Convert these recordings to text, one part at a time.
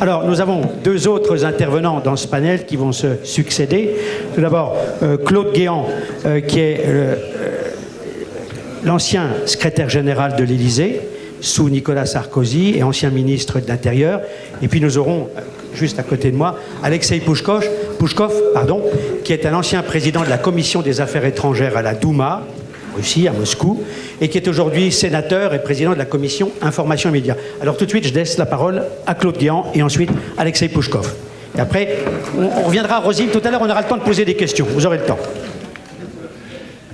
Alors, nous avons deux autres intervenants dans ce panel qui vont se succéder. Tout d'abord, Claude Guéant, qui est l'ancien secrétaire général de l'Élysée, sous Nicolas Sarkozy, et ancien ministre de l'Intérieur. Et puis nous aurons, juste à côté de moi, Alexei Pouchkov, qui est un ancien président de la Commission des Affaires étrangères à la Douma, Russie, à Moscou, et qui est aujourd'hui sénateur et président de la Commission Information et Médias. Alors tout de suite, je laisse la parole à Claude Guéant et ensuite Alexei Pouchkov. Et après, on reviendra à Rosine. Tout à l'heure, on aura le temps de poser des questions. Vous aurez le temps.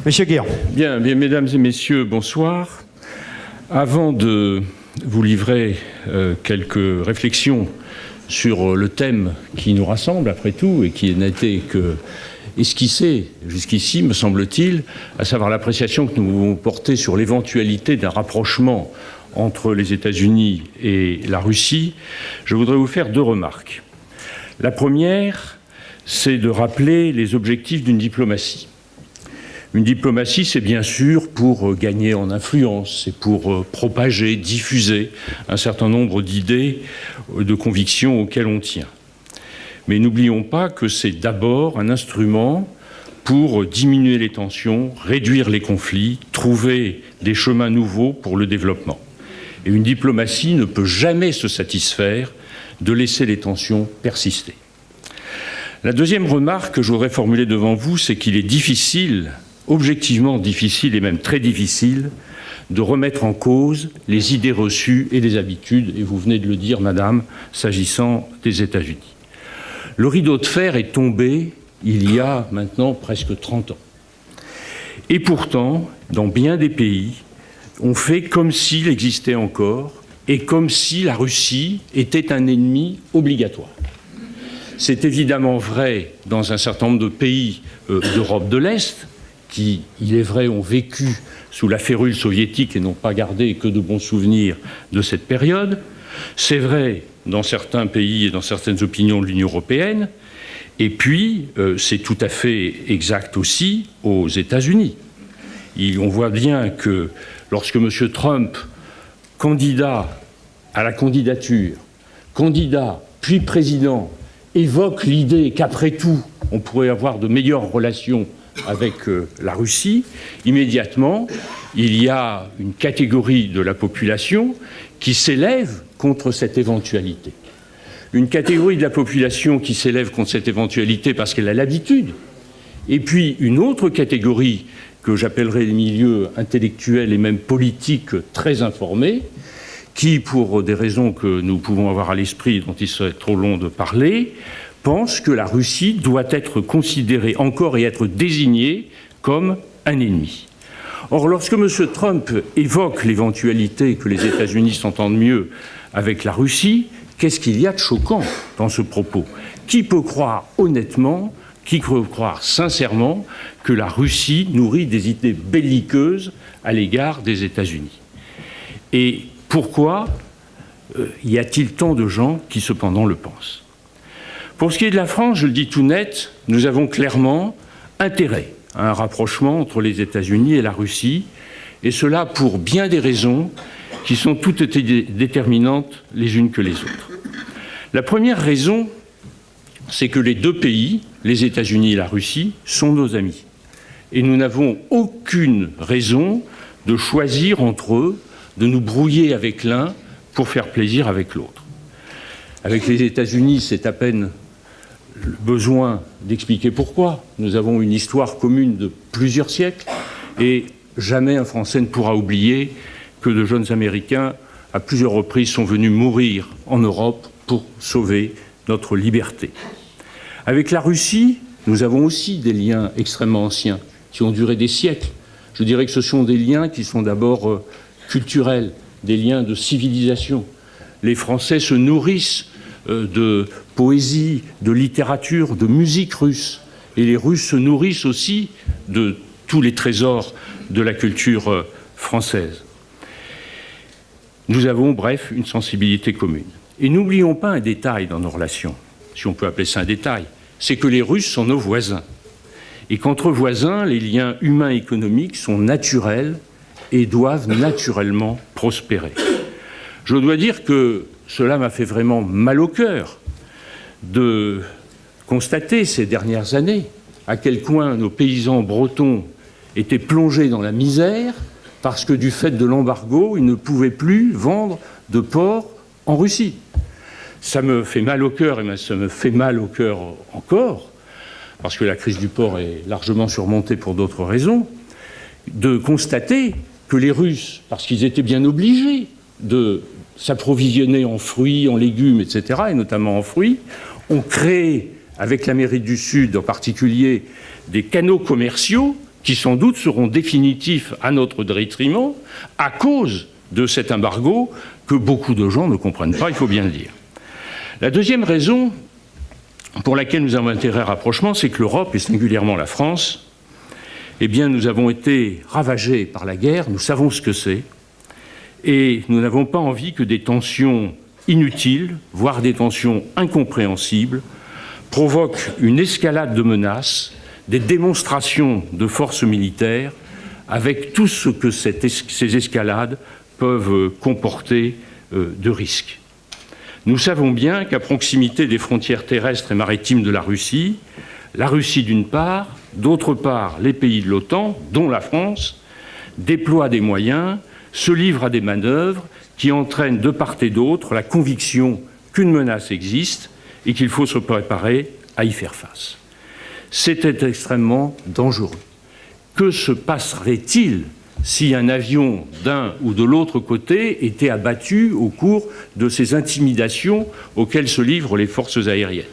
Monsieur Guéant. Bien, mesdames et messieurs, bonsoir. Avant de vous livrer quelques réflexions sur le thème qui nous rassemble, après tout, et qui n'a été que esquissé jusqu'ici, me semble-t-il, à savoir l'appréciation que nous pouvons porter sur l'éventualité d'un rapprochement entre les États-Unis et la Russie, je voudrais vous faire deux remarques. La première, c'est de rappeler les objectifs d'une diplomatie. Une diplomatie, c'est bien sûr pour gagner en influence, c'est pour propager, diffuser un certain nombre d'idées, de convictions auxquelles on tient. Mais n'oublions pas que c'est d'abord un instrument pour diminuer les tensions, réduire les conflits, trouver des chemins nouveaux pour le développement. Et une diplomatie ne peut jamais se satisfaire de laisser les tensions persister. La deuxième remarque que je voudrais formuler devant vous, c'est qu'il est difficile, objectivement difficile et même très difficile, de remettre en cause les idées reçues et les habitudes, et vous venez de le dire, madame, s'agissant des États-Unis. Le rideau de fer est tombé il y a maintenant presque 30 ans. Et pourtant, dans bien des pays, on fait comme s'il existait encore et comme si la Russie était un ennemi obligatoire. C'est évidemment vrai dans un certain nombre de pays d'Europe de l'Est, qui, il est vrai, ont vécu sous la férule soviétique et n'ont pas gardé que de bons souvenirs de cette période. C'est vrai dans certains pays et dans certaines opinions de l'Union européenne. Et puis, c'est tout à fait exact aussi aux États-Unis. On voit bien que lorsque M. Trump, candidat à la candidature, candidat puis président, évoque l'idée qu'après tout, on pourrait avoir de meilleures relations avec la Russie, immédiatement, il y a une catégorie de la population qui s'élève contre cette éventualité. Une catégorie de la population qui s'élève contre cette éventualité parce qu'elle a l'habitude, et puis une autre catégorie que j'appellerais les milieux intellectuels et même politiques très informés, qui, pour des raisons que nous pouvons avoir à l'esprit, dont il serait trop long de parler, pense que la Russie doit être considérée encore et être désignée comme un ennemi. Or, lorsque M. Trump évoque l'éventualité que les États-Unis s'entendent mieux avec la Russie, qu'est-ce qu'il y a de choquant dans ce propos ? Qui peut croire honnêtement, qui peut croire sincèrement que la Russie nourrit des idées belliqueuses à l'égard des États-Unis ? Et pourquoi y a-t-il tant de gens qui cependant le pensent ? Pour ce qui est de la France, je le dis tout net, nous avons clairement intérêt à un rapprochement entre les États-Unis et la Russie, et cela pour bien des raisons qui sont toutes déterminantes les unes que les autres. La première raison, c'est que les deux pays, les États-Unis et la Russie, sont nos amis. Et nous n'avons aucune raison de choisir entre eux, de nous brouiller avec l'un pour faire plaisir avec l'autre. Avec les États-Unis, c'est à peine besoin d'expliquer pourquoi. Nous avons une histoire commune de plusieurs siècles et jamais un Français ne pourra oublier que de jeunes Américains, à plusieurs reprises, sont venus mourir en Europe pour sauver notre liberté. Avec la Russie, nous avons aussi des liens extrêmement anciens qui ont duré des siècles. Je dirais que ce sont des liens qui sont d'abord culturels, des liens de civilisation. Les Français se nourrissent de poésie, de littérature, de musique russe. Et les Russes se nourrissent aussi de tous les trésors de la culture française. Nous avons, bref, une sensibilité commune. Et n'oublions pas un détail dans nos relations, si on peut appeler ça un détail, c'est que les Russes sont nos voisins. Et qu'entre voisins, les liens humains et économiques sont naturels et doivent naturellement prospérer. Je dois dire que cela m'a fait vraiment mal au cœur de constater ces dernières années à quel point nos paysans bretons étaient plongés dans la misère parce que du fait de l'embargo, ils ne pouvaient plus vendre de porc en Russie. Ça me fait mal au cœur, et ça me fait mal au cœur encore, parce que la crise du porc est largement surmontée pour d'autres raisons, de constater que les Russes, parce qu'ils étaient bien obligés de s'approvisionner en fruits, en légumes, etc., et notamment en fruits, ont créé, avec l'Amérique du Sud en particulier, des canaux commerciaux qui sans doute seront définitifs à notre détriment à cause de cet embargo que beaucoup de gens ne comprennent pas, il faut bien le dire. La deuxième raison pour laquelle nous avons intérêt à rapprochement, c'est que l'Europe, et singulièrement la France, eh bien, nous avons été ravagés par la guerre, nous savons ce que c'est, et nous n'avons pas envie que des tensions inutiles, voire des tensions incompréhensibles, provoquent une escalade de menaces, des démonstrations de force militaire, avec tout ce que ces escalades peuvent comporter de risques. Nous savons bien qu'à proximité des frontières terrestres et maritimes de la Russie d'une part, d'autre part, les pays de l'OTAN, dont la France, déploient des moyens, se livrent à des manœuvres qui entraînent de part et d'autre la conviction qu'une menace existe et qu'il faut se préparer à y faire face. C'était extrêmement dangereux. Que se passerait-il si un avion d'un ou de l'autre côté était abattu au cours de ces intimidations auxquelles se livrent les forces aériennes?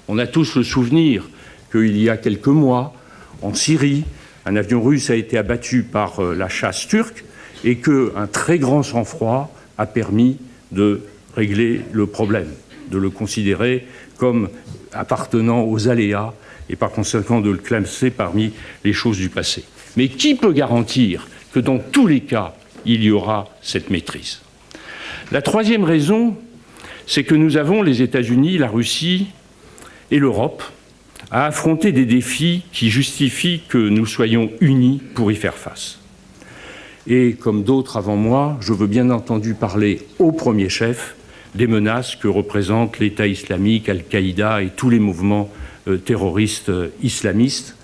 On a tous le souvenir qu'il y a quelques mois, en Syrie, un avion russe a été abattu par la chasse turque et qu'un très grand sang-froid a permis de régler le problème, de le considérer comme appartenant aux aléas et par conséquent de le classer parmi les choses du passé. Mais qui peut garantir que dans tous les cas, il y aura cette maîtrise? La troisième raison, c'est que nous avons, les États-Unis, la Russie et l'Europe, à affronter des défis qui justifient que nous soyons unis pour y faire face. Et comme d'autres avant moi, je veux bien entendu parler au premier chef des menaces que représentent l'État islamique, Al-Qaïda et tous les mouvements terroristes islamistes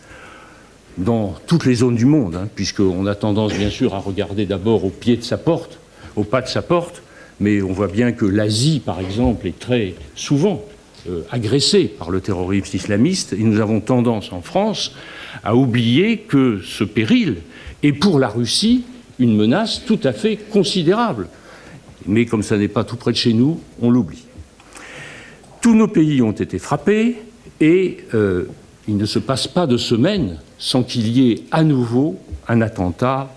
dans toutes les zones du monde, puisqu'on a tendance bien sûr à regarder d'abord au pied de sa porte, au pas de sa porte, mais on voit bien que l'Asie, par exemple, est très souvent agressée par le terrorisme islamiste, et nous avons tendance en France à oublier que ce péril est pour la Russie une menace tout à fait considérable. Mais comme ça n'est pas tout près de chez nous, on l'oublie. Tous nos pays ont été frappés et il ne se passe pas de semaine sans qu'il y ait à nouveau un attentat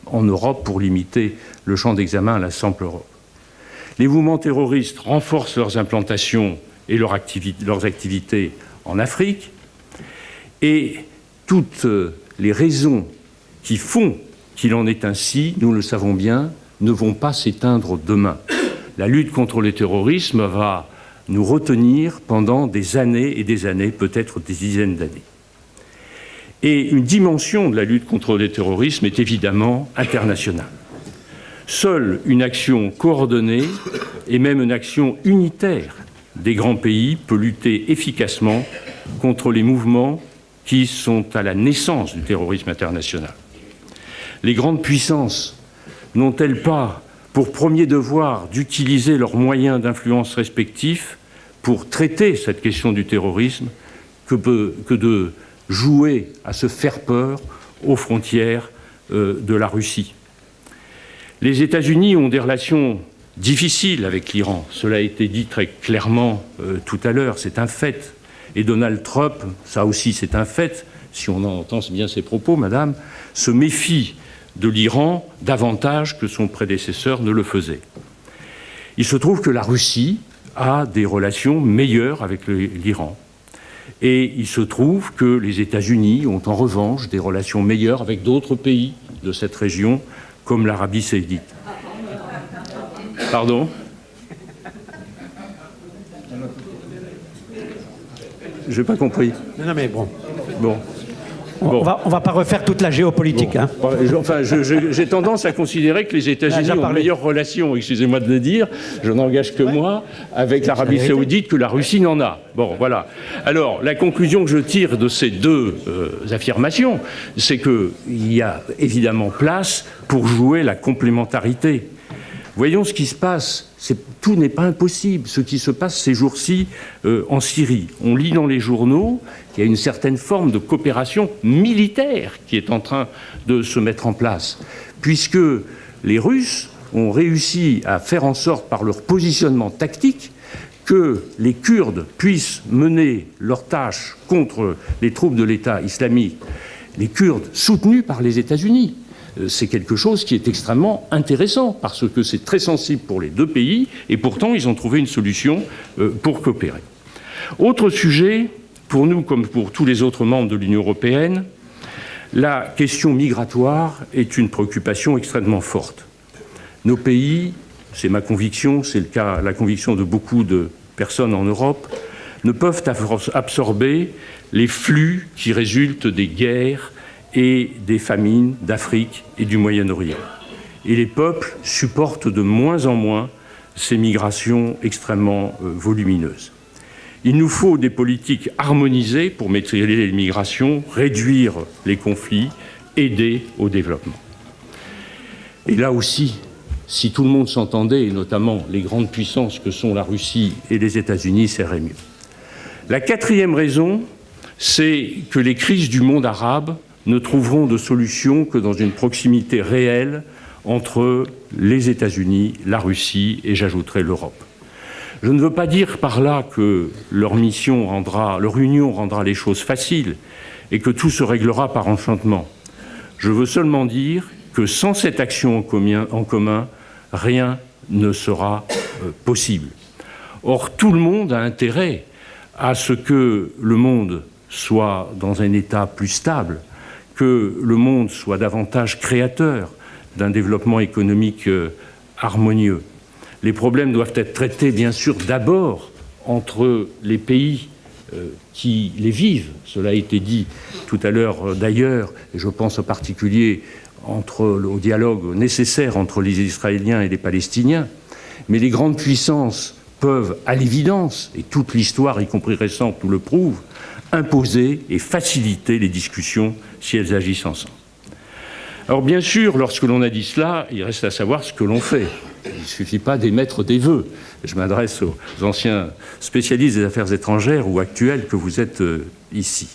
en Europe pour limiter le champ d'examen à la simple Europe. Les mouvements terroristes renforcent leurs implantations et leurs activités en Afrique, et toutes les raisons qui font qu'il en est ainsi, nous le savons bien, ne vont pas s'éteindre demain. La lutte contre le terrorisme va nous retenir pendant des années et des années, peut-être des dizaines d'années. Et une dimension de la lutte contre le terrorisme est évidemment internationale. Seule une action coordonnée et même une action unitaire des grands pays peut lutter efficacement contre les mouvements qui sont à la naissance du terrorisme international. Les grandes puissances n'ont-elles pas pour premier devoir d'utiliser leurs moyens d'influence respectifs pour traiter cette question du terrorisme que de jouer à se faire peur aux frontières de la Russie? Les États-Unis ont des relations difficiles avec l'Iran. Cela a été dit très clairement tout à l'heure, c'est un fait. Et Donald Trump, ça aussi c'est un fait, si on entend bien ses propos, madame, se méfie de l'Iran davantage que son prédécesseur ne le faisait. Il se trouve que la Russie a des relations meilleures avec l'Iran. Et il se trouve que les États-Unis ont en revanche des relations meilleures avec d'autres pays de cette région, comme l'Arabie saoudite. Pardon ? Je n'ai pas compris. Non, mais bon. Bon. Bon. On va pas refaire toute la géopolitique. Bon. Hein. Enfin, j'ai tendance à considérer que les États-Unis ont de meilleures relations, excusez-moi de le dire, je n'engage que moi, avec l'Arabie Saoudite que la Russie n'en a. Bon, voilà. Alors, la conclusion que je tire de ces deux affirmations, c'est qu'il y a évidemment place pour jouer la complémentarité. Voyons ce qui se passe. Tout n'est pas impossible. Ce qui se passe ces jours-ci en Syrie. On lit dans les journaux qu'il y a une certaine forme de coopération militaire qui est en train de se mettre en place, puisque les Russes ont réussi à faire en sorte, par leur positionnement tactique, que les Kurdes puissent mener leurs tâches contre les troupes de l'État islamique, les Kurdes soutenus par les États-Unis. C'est quelque chose qui est extrêmement intéressant parce que c'est très sensible pour les deux pays et pourtant ils ont trouvé une solution pour coopérer. Autre sujet, pour nous comme pour tous les autres membres de l'Union européenne, la question migratoire est une préoccupation extrêmement forte. Nos pays, c'est ma conviction, c'est la conviction de beaucoup de personnes en Europe, ne peuvent absorber les flux qui résultent des guerres et des famines d'Afrique et du Moyen-Orient. Et les peuples supportent de moins en moins ces migrations extrêmement volumineuses. Il nous faut des politiques harmonisées pour maîtriser les migrations, réduire les conflits, aider au développement. Et là aussi, si tout le monde s'entendait, et notamment les grandes puissances que sont la Russie et les États-Unis, ça irait mieux. La quatrième raison, c'est que les crises du monde arabe ne trouveront de solution que dans une proximité réelle entre les États-Unis, la Russie et, j'ajouterai, l'Europe. Je ne veux pas dire par là que leur union rendra les choses faciles et que tout se réglera par enchantement. Je veux seulement dire que sans cette action en commun, rien ne sera possible. Or, tout le monde a intérêt à ce que le monde soit dans un état plus stable, que le monde soit davantage créateur d'un développement économique harmonieux. Les problèmes doivent être traités, bien sûr, d'abord entre les pays qui les vivent. Cela a été dit tout à l'heure d'ailleurs, et je pense en particulier au dialogue nécessaire entre les Israéliens et les Palestiniens. Mais les grandes puissances peuvent, à l'évidence, et toute l'histoire, y compris récente, nous le prouve, imposer et faciliter les discussions si elles agissent ensemble. Alors bien sûr, lorsque l'on a dit cela, il reste à savoir ce que l'on fait. Il ne suffit pas d'émettre des vœux. Je m'adresse aux anciens spécialistes des affaires étrangères ou actuels que vous êtes ici.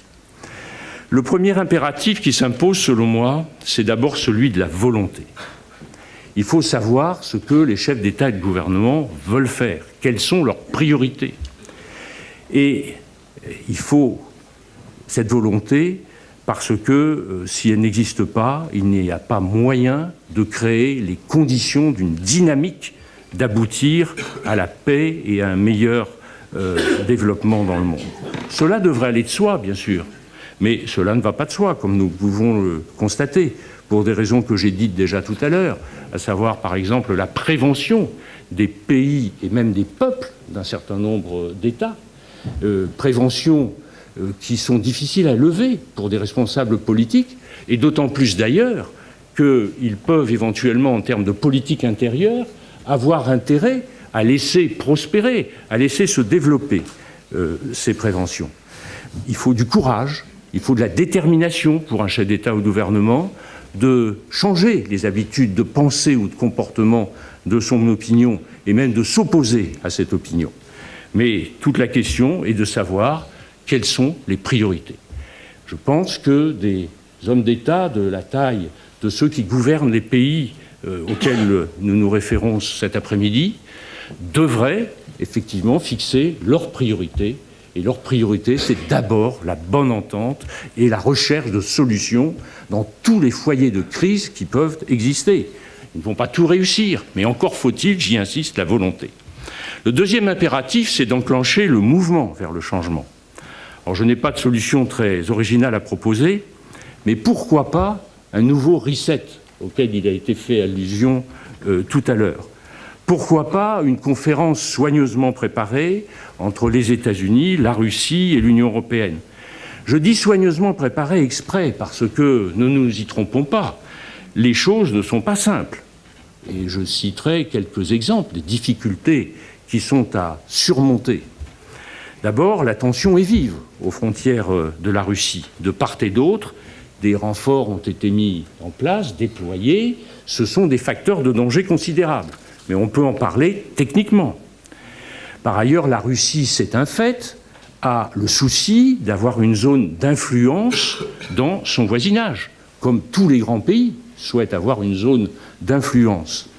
Le premier impératif qui s'impose, selon moi, c'est d'abord celui de la volonté. Il faut savoir ce que les chefs d'État et de gouvernement veulent faire, quelles sont leurs priorités. Et il faut cette volonté parce que si elle n'existe pas, il n'y a pas moyen de créer les conditions d'une dynamique d'aboutir à la paix et à un meilleur développement dans le monde. Cela devrait aller de soi, bien sûr, mais cela ne va pas de soi, comme nous pouvons le constater, pour des raisons que j'ai dites déjà tout à l'heure, à savoir par exemple la prévention des pays et même des peuples d'un certain nombre d'États, prévention qui sont difficiles à lever pour des responsables politiques, et d'autant plus d'ailleurs qu'ils peuvent éventuellement, en termes de politique intérieure, avoir intérêt à laisser prospérer, à laisser se développer ces préventions. Il faut du courage, il faut de la détermination pour un chef d'État ou de gouvernement de changer les habitudes de pensée ou de comportement de son opinion et même de s'opposer à cette opinion. Mais toute la question est de savoir quelles sont les priorités. Je pense que des hommes d'État de la taille de ceux qui gouvernent les pays auxquels nous nous référons cet après-midi devraient effectivement fixer leurs priorités. Et leur priorité, c'est d'abord la bonne entente et la recherche de solutions dans tous les foyers de crise qui peuvent exister. Ils ne vont pas tout réussir, mais encore faut-il, j'y insiste, la volonté. Le deuxième impératif, c'est d'enclencher le mouvement vers le changement. Alors, je n'ai pas de solution très originale à proposer, mais pourquoi pas un nouveau reset auquel il a été fait allusion tout à l'heure. Pourquoi pas une conférence soigneusement préparée entre les États-Unis, la Russie et l'Union européenne? Je dis soigneusement préparé exprès parce que, ne nous y trompons pas, les choses ne sont pas simples. Et je citerai quelques exemples des difficultés qui sont à surmonter. D'abord, la tension est vive aux frontières de la Russie. De part et d'autre, des renforts ont été mis en place, déployés. Ce sont des facteurs de danger considérables. Mais on peut en parler techniquement. Par ailleurs, la Russie, c'est un fait, a le souci d'avoir une zone d'influence dans son voisinage, comme tous les grands pays souhaitent avoir une zone d'influence.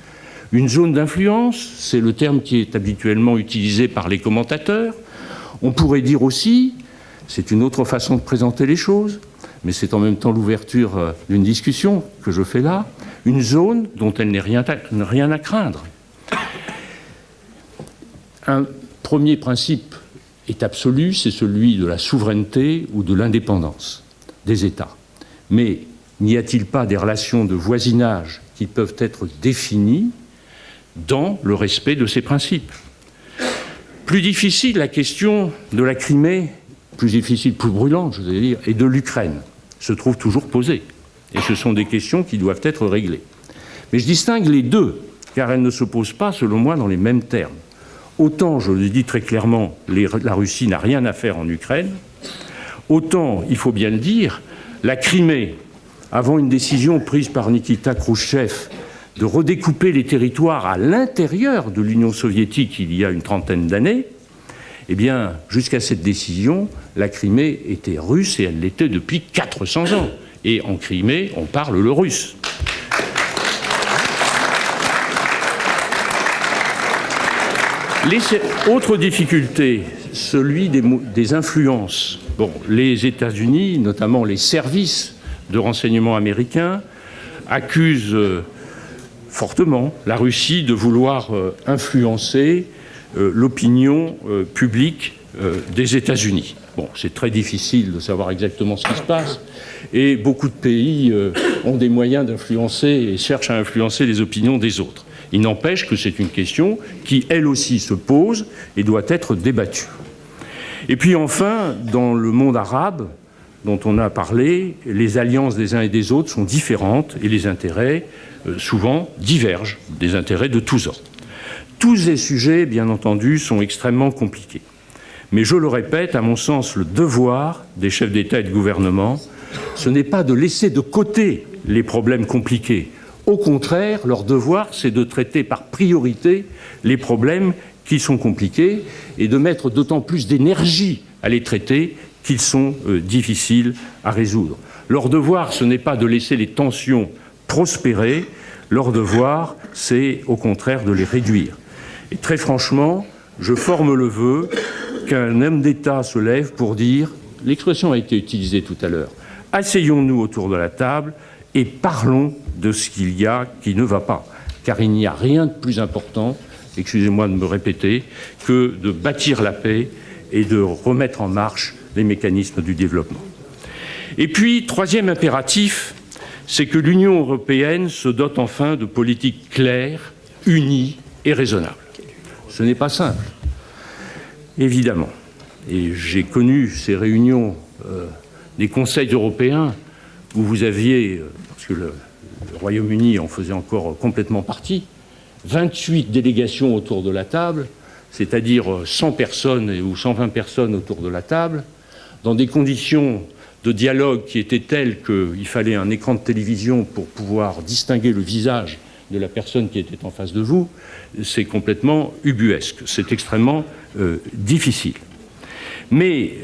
Une zone d'influence, c'est le terme qui est habituellement utilisé par les commentateurs. On pourrait dire aussi, c'est une autre façon de présenter les choses, mais c'est en même temps l'ouverture d'une discussion que je fais là, une zone dont elle n'est rien à craindre. Un premier principe est absolu, c'est celui de la souveraineté ou de l'indépendance des États. Mais n'y a-t-il pas des relations de voisinage qui peuvent être définies dans le respect de ces principes? Plus difficile, la question de la Crimée, plus difficile, plus brûlante, je vais dire, et de l'Ukraine, se trouve toujours posée. Et ce sont des questions qui doivent être réglées. Mais je distingue les deux, car elles ne se posent pas, selon moi, dans les mêmes termes. Autant, je le dis très clairement, la Russie n'a rien à faire en Ukraine, autant, il faut bien le dire, la Crimée, avant une décision prise par Nikita Khrouchtchev de redécouper les territoires à l'intérieur de l'Union soviétique il y a une trentaine d'années, eh bien, jusqu'à cette décision, la Crimée était russe et elle l'était depuis 400 ans. Et en Crimée, on parle le russe. Autre difficulté, celui des influences. Bon, les États-Unis, notamment les services de renseignement américains, accusent fortement la Russie de vouloir influencer l'opinion publique des États-Unis. Bon, c'est très difficile de savoir exactement ce qui se passe, et beaucoup de pays ont des moyens d'influencer et cherchent à influencer les opinions des autres. Il n'empêche que c'est une question qui, elle aussi, se pose et doit être débattue. Et puis enfin, dans le monde arabe, dont on a parlé, les alliances des uns et des autres sont différentes et les intérêts, souvent, divergent, des intérêts de tous ordres. Tous ces sujets, bien entendu, sont extrêmement compliqués. Mais je le répète, à mon sens, le devoir des chefs d'État et de gouvernement, ce n'est pas de laisser de côté les problèmes compliqués. Au contraire, leur devoir, c'est de traiter par priorité les problèmes qui sont compliqués et de mettre d'autant plus d'énergie à les traiter qu'ils sont difficiles à résoudre. Leur devoir, ce n'est pas de laisser les tensions prospérer, leur devoir, c'est au contraire de les réduire. Et très franchement, je forme le vœu qu'un homme d'État se lève pour dire, l'expression a été utilisée tout à l'heure, asseyons-nous autour de la table et parlons de ce qu'il y a qui ne va pas. Car il n'y a rien de plus important, excusez-moi de me répéter, que de bâtir la paix et de remettre en marche les mécanismes du développement. Et puis, troisième impératif, c'est que l'Union européenne se dote enfin de politiques claires, unies et raisonnables. Ce n'est pas simple, évidemment. Et j'ai connu ces réunions des conseils européens où vous aviez, parce que le Royaume-Uni en faisait encore complètement partie, 28 délégations autour de la table, c'est-à-dire 100 personnes ou 120 personnes autour de la table, dans des conditions de dialogue qui étaient telles qu'il fallait un écran de télévision pour pouvoir distinguer le visage de la personne qui était en face de vous, c'est complètement ubuesque, c'est extrêmement difficile. Mais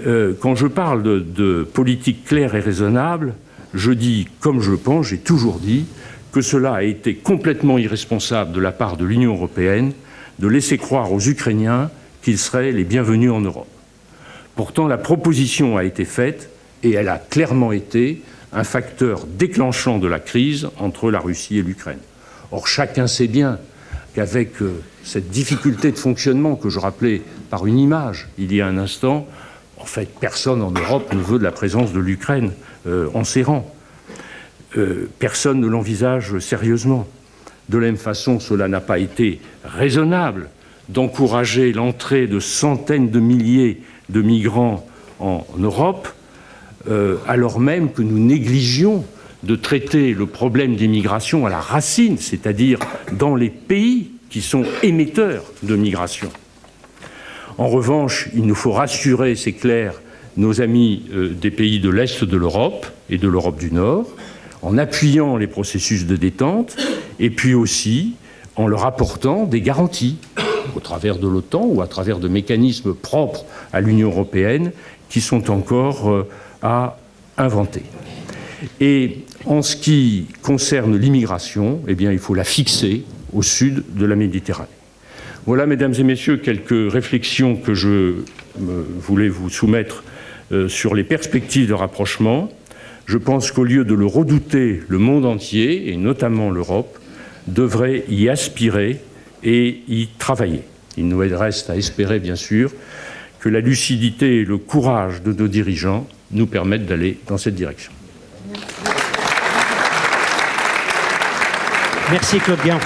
quand je parle de politique claire et raisonnable, je dis, comme je le pense, j'ai toujours dit, que cela a été complètement irresponsable de la part de l'Union européenne de laisser croire aux Ukrainiens qu'ils seraient les bienvenus en Europe. Pourtant, la proposition a été faite et elle a clairement été un facteur déclenchant de la crise entre la Russie et l'Ukraine. Or, chacun sait bien qu'avec cette difficulté de fonctionnement que je rappelais par une image il y a un instant, en fait, personne en Europe ne veut de la présence de l'Ukraine en ses rangs. Personne ne l'envisage sérieusement. De la même façon, cela n'a pas été raisonnable d'encourager l'entrée de centaines de milliers de migrants en Europe alors même que nous négligions de traiter le problème des migrations à la racine, c'est-à-dire dans les pays qui sont émetteurs de migration. En revanche, il nous faut rassurer, c'est clair, nos amis des pays de l'Est de l'Europe et de l'Europe du Nord, en appuyant les processus de détente, et puis aussi en leur apportant des garanties, au travers de l'OTAN ou à travers de mécanismes propres à l'Union européenne, qui sont encore à inventer. Et en ce qui concerne l'immigration, eh bien, il faut la fixer au sud de la Méditerranée. Voilà, mesdames et messieurs, quelques réflexions que je voulais vous soumettre sur les perspectives de rapprochement. Je pense qu'au lieu de le redouter, le monde entier, et notamment l'Europe, devrait y aspirer et y travailler. Il nous reste à espérer, bien sûr, que la lucidité et le courage de nos dirigeants nous permettent d'aller dans cette direction. Merci Claude Guéant.